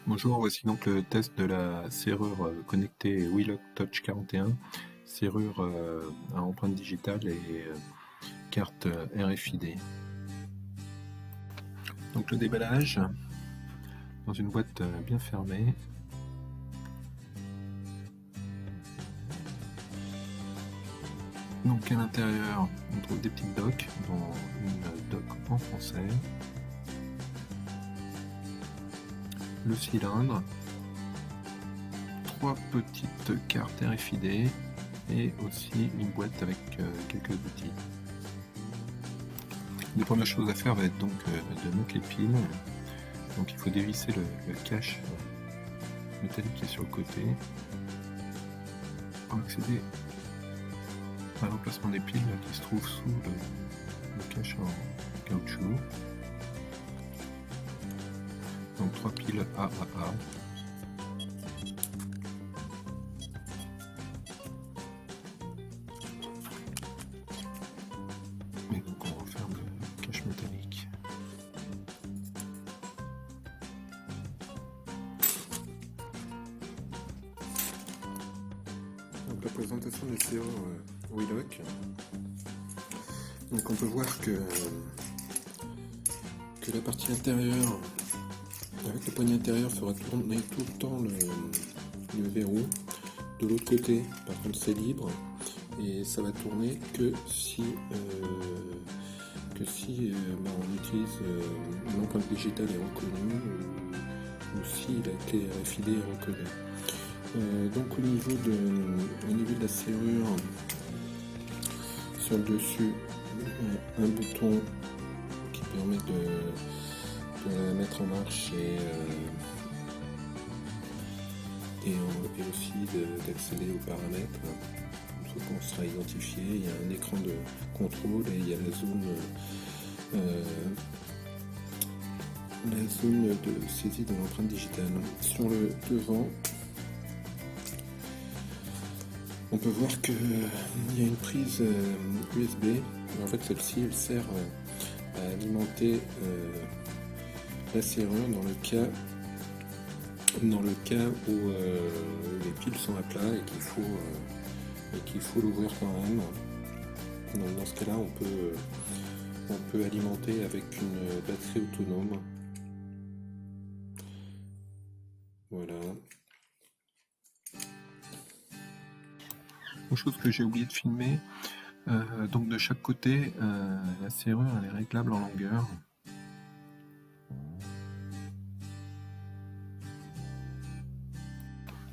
Bonjour, voici donc le test de la serrure connectée Wheelock Touch 41, serrure à empreinte digitale et carte RFID. Donc le déballage dans une boîte bien fermée. Donc à l'intérieur, on trouve des petites docks, dont une dock en français, le cylindre, 3 petites cartes RFID et aussi une boîte avec quelques outils. Les premières choses à faire va être donc de mettre les piles. Donc il faut dévisser le cache métallique qui est sur le côté pour accéder à l'emplacement des piles qui se trouve sous le cache en caoutchouc. Donc 3 piles AAA. Et donc on referme le cache métallique. Donc la présentation des serrures Wheelock. Donc on peut voir que la partie intérieure, avec le poignet intérieur, fera tourner tout le temps le verrou. De l'autre côté, par contre, c'est libre et ça va tourner que si on utilise l'empreinte digitale est reconnue ou si la clé RFID est reconnue. Donc au niveau de la serrure, sur le dessus, un bouton qui permet de la mettre en marche et aussi d'accéder aux paramètres. Une fois qu'on sera identifié, il y a un écran de contrôle et il y a la zone de saisie de l'empreinte digitale. Sur le devant, on peut voir qu'il y a une prise USB. En fait, celle-ci, elle sert à alimenter la serrure dans le cas où les piles sont à plat et qu'il faut l'ouvrir quand même. Donc dans ce cas-là, on peut alimenter avec une batterie autonome. Voilà. Une chose que j'ai oublié de filmer, donc de chaque côté, la serrure elle est réglable en longueur.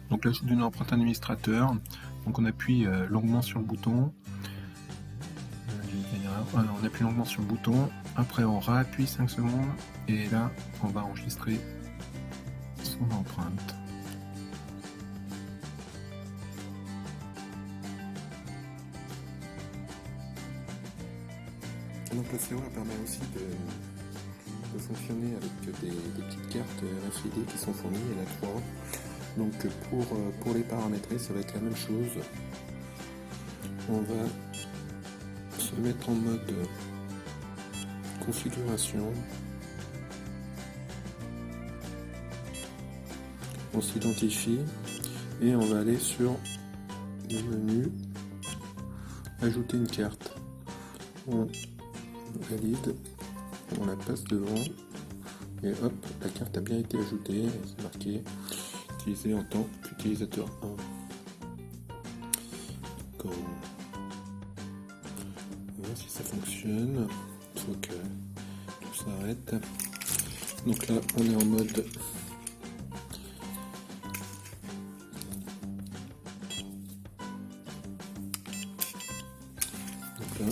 Donc l'ajout d'une empreinte administrateur, donc on appuie longuement sur le bouton. On appuie longuement sur le bouton, après on réappuie 5 secondes et là on va enregistrer son empreinte. Donc la serrure permet aussi de fonctionner avec des petites cartes RFID qui sont fournies, il y en a 3. Donc pour les paramétrer, ça va être la même chose. On va se mettre en mode configuration. On s'identifie et on va aller sur le menu ajouter une carte. On valide, on la passe devant et hop, la carte a bien été ajoutée, c'est marqué utilisé en tant qu'utilisateur 1. Donc, on va voir si ça fonctionne. Il faut que tout s'arrête. Donc là, on est en mode donc là,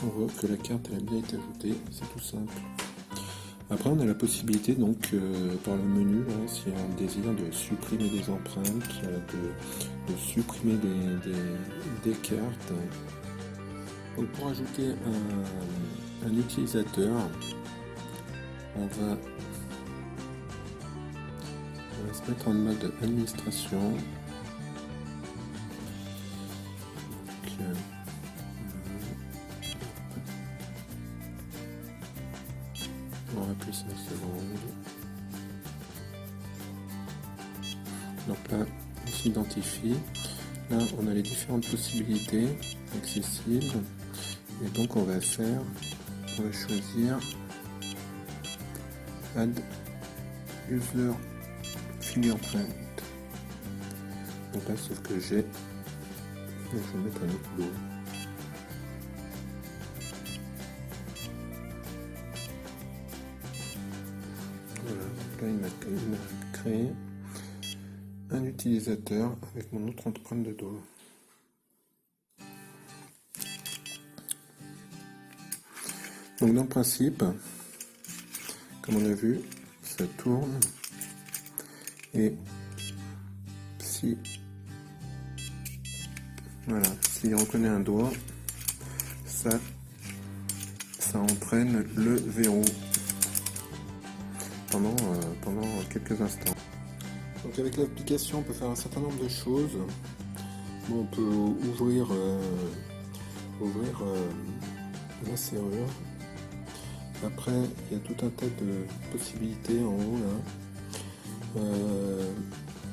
on voit que la carte elle a bien été ajoutée, c'est tout simple. Après, on a la possibilité, donc, par le menu, hein, si on désire, de supprimer des empreintes, de supprimer des cartes. Donc, pour ajouter un utilisateur, on va se mettre en mode administration. Donc, on appuie 5 secondes. Donc là, on s'identifie. Là, on a les différentes possibilités accessibles. Et donc, on va choisir Add User Fingerprint. Donc là, sauf que j'ai. Donc, je vais mettre un autre lot. Voilà, donc là, il m'a créé un utilisateur avec mon autre empreinte de doigt. Donc dans le principe, comme on a vu, ça tourne et si s'il reconnaît un doigt, ça entraîne le verrou pendant quelques instants. Donc avec l'application, on peut faire un certain nombre de choses. Bon, on peut ouvrir la serrure. Après, il y a tout un tas de possibilités en haut là,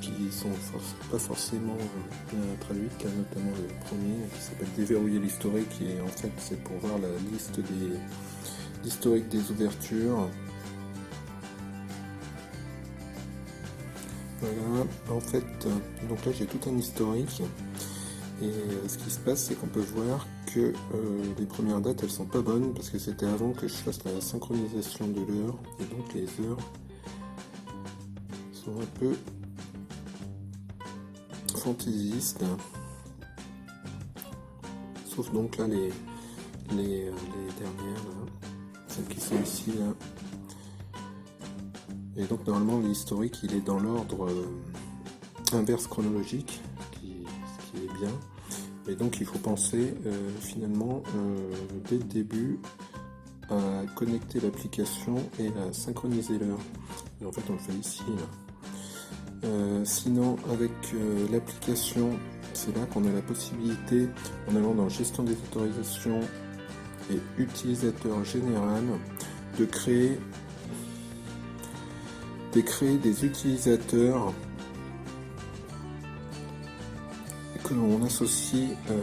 qui sont pas forcément bien traduites, car notamment le premier qui s'appelle déverrouiller l'historique, qui est en fait c'est pour voir la liste l'historique des ouvertures. Voilà, en fait, donc là j'ai tout un historique. Et ce qui se passe, c'est qu'on peut voir que les premières dates, elles sont pas bonnes parce que c'était avant que je fasse la synchronisation de l'heure. Et donc les heures sont un peu fantaisistes. Sauf donc là les dernières, là, celles qui sont ici là. Et donc normalement l'historique il est dans l'ordre inverse chronologique, ce qui est bien. Et donc il faut penser finalement dès le début à connecter l'application et à synchroniser l'heure. Et en fait on le fait ici. Sinon avec l'application, c'est là qu'on a la possibilité, en allant dans gestion des autorisations et utilisateur général, de créer des utilisateurs que l'on associe à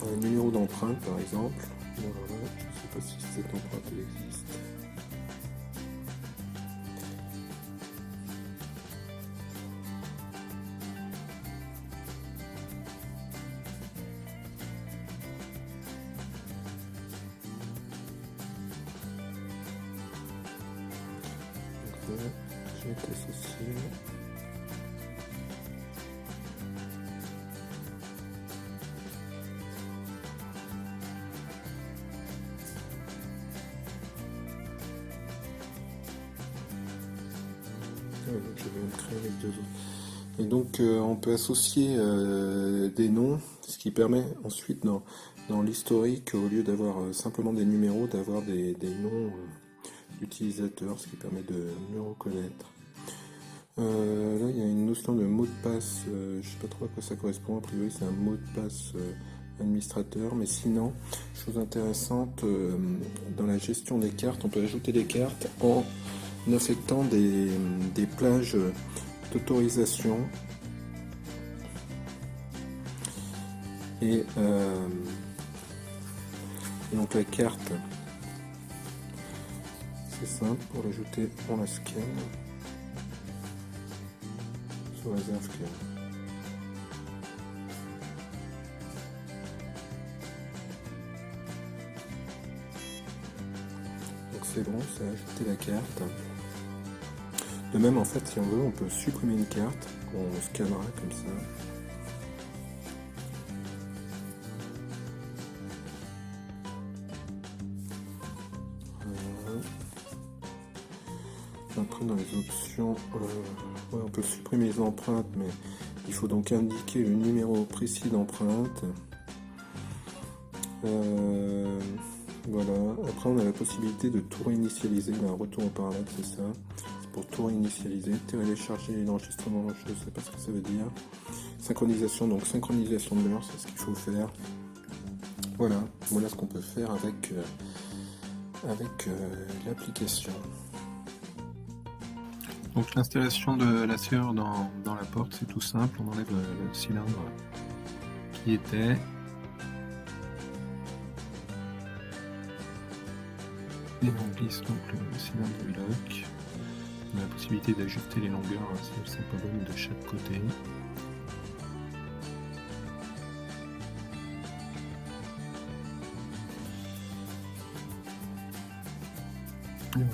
un numéro d'empreinte par exemple. Voilà, je ne sais pas si cette empreinte existe. Donc voilà, j'ai été associé. Donc je vais me créer les deux autres. Et donc on peut associer des noms, ce qui permet ensuite dans l'historique, au lieu d'avoir simplement des numéros, d'avoir des noms d'utilisateurs, ce qui permet de mieux reconnaître. Là il y a une notion de mot de passe, je ne sais pas trop à quoi ça correspond, a priori c'est un mot de passe administrateur, mais sinon, chose intéressante, dans la gestion des cartes, on peut ajouter des cartes en affectant des plages d'autorisation et donc la carte, c'est simple, pour l'ajouter on la scanne sous réserve que donc c'est bon, ça a ajouté la carte. De même, en fait, si on veut, on peut supprimer une carte qu'on scannera comme ça. Après, dans les options, ouais, on peut supprimer les empreintes, mais il faut donc indiquer le numéro précis d'empreinte. Voilà. Après, on a la possibilité de tout réinitialiser. Un retour au parallaxe, c'est ça. Pour tout réinitialiser, télécharger l'enregistrement, je ne sais pas ce que ça veut dire. Synchronisation, donc synchronisation de l'heure, c'est ce qu'il faut faire. Voilà ce qu'on peut faire avec l'application. Donc l'installation de la serrure dans la porte, c'est tout simple, on enlève le cylindre qui était. Et on glisse donc le cylindre du lock. On a la possibilité d'ajuster les longueurs si elles sont pas bonnes de chaque côté. Et voilà.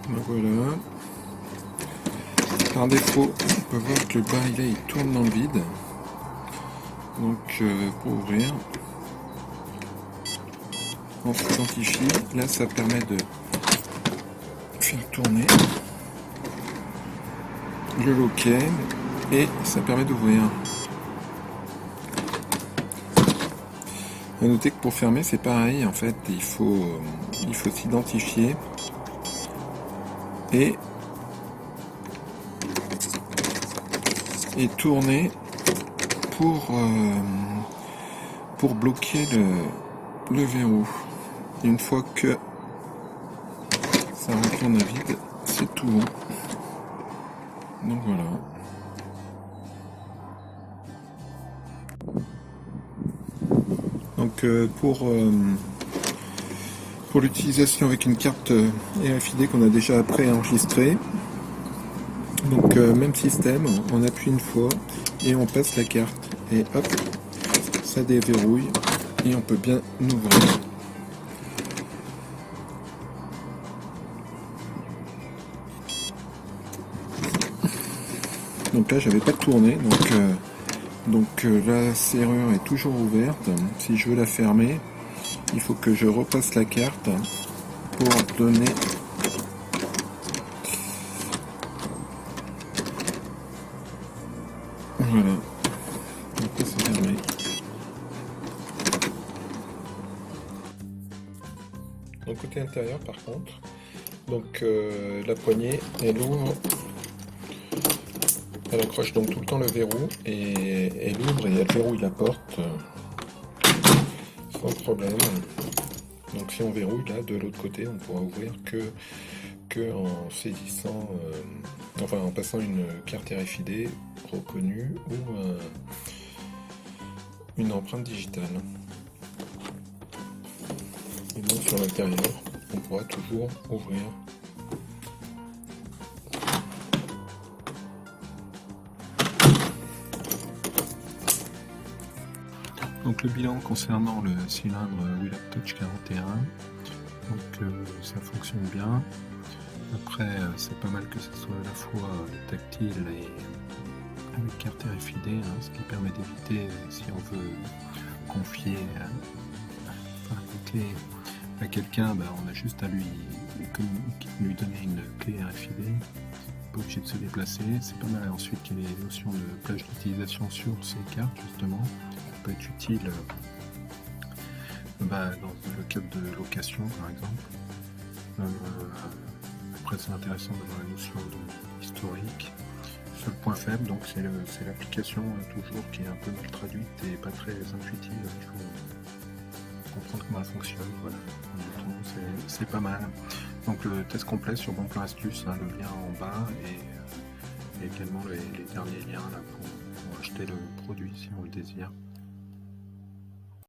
Donc voilà. Par défaut, on peut voir que le barillet il tourne dans le vide. Donc pour ouvrir, on s'identifie. Là, ça permet de faire tourner le loquet et ça permet d'ouvrir. À noter que pour fermer, c'est pareil. En fait, il faut s'identifier et tourner pour bloquer le verrou. Et une fois que ça retourne à vide, c'est tout bon. Donc voilà. Donc pour l'utilisation avec une carte RFID qu'on a déjà préenregistrée, donc même système, on appuie une fois et on passe la carte et hop, ça déverrouille et on peut bien ouvrir. Donc là j'avais pas tourné, donc la serrure est toujours ouverte. Si je veux la fermer, il faut que je repasse la carte pour donner voilà. Donc là c'est fermé. Donc côté intérieur par contre, donc la poignée elle ouvre. Elle accroche donc tout le temps le verrou et elle ouvre et elle verrouille la porte sans problème. Donc si on verrouille là de l'autre côté, on pourra ouvrir que en saisissant, enfin en passant une carte RFID reconnue ou une empreinte digitale. Et donc sur l'intérieur, on pourra toujours ouvrir. Donc le bilan concernant le cylindre Willard Touch 41, donc ça fonctionne bien. Après c'est pas mal que ce soit à la fois tactile et avec carte RFID, ce qui permet d'éviter si on veut confier une clé à quelqu'un, on a juste à lui donner une clé RFID. Pas obligé de se déplacer. C'est pas mal ensuite qu'il y ait les notions de plage d'utilisation sur ces cartes justement. Peut être utile dans le cadre de location par exemple. Après c'est intéressant d'avoir la notion historique. Seul point faible donc c'est l'application toujours qui est un peu mal traduite et pas très intuitive. Il faut comprendre comment elle fonctionne. Voilà. C'est pas mal. Donc le test complet sur Bon Plan Astuce, le lien en bas et également les derniers liens là, pour acheter le produit si on le désire.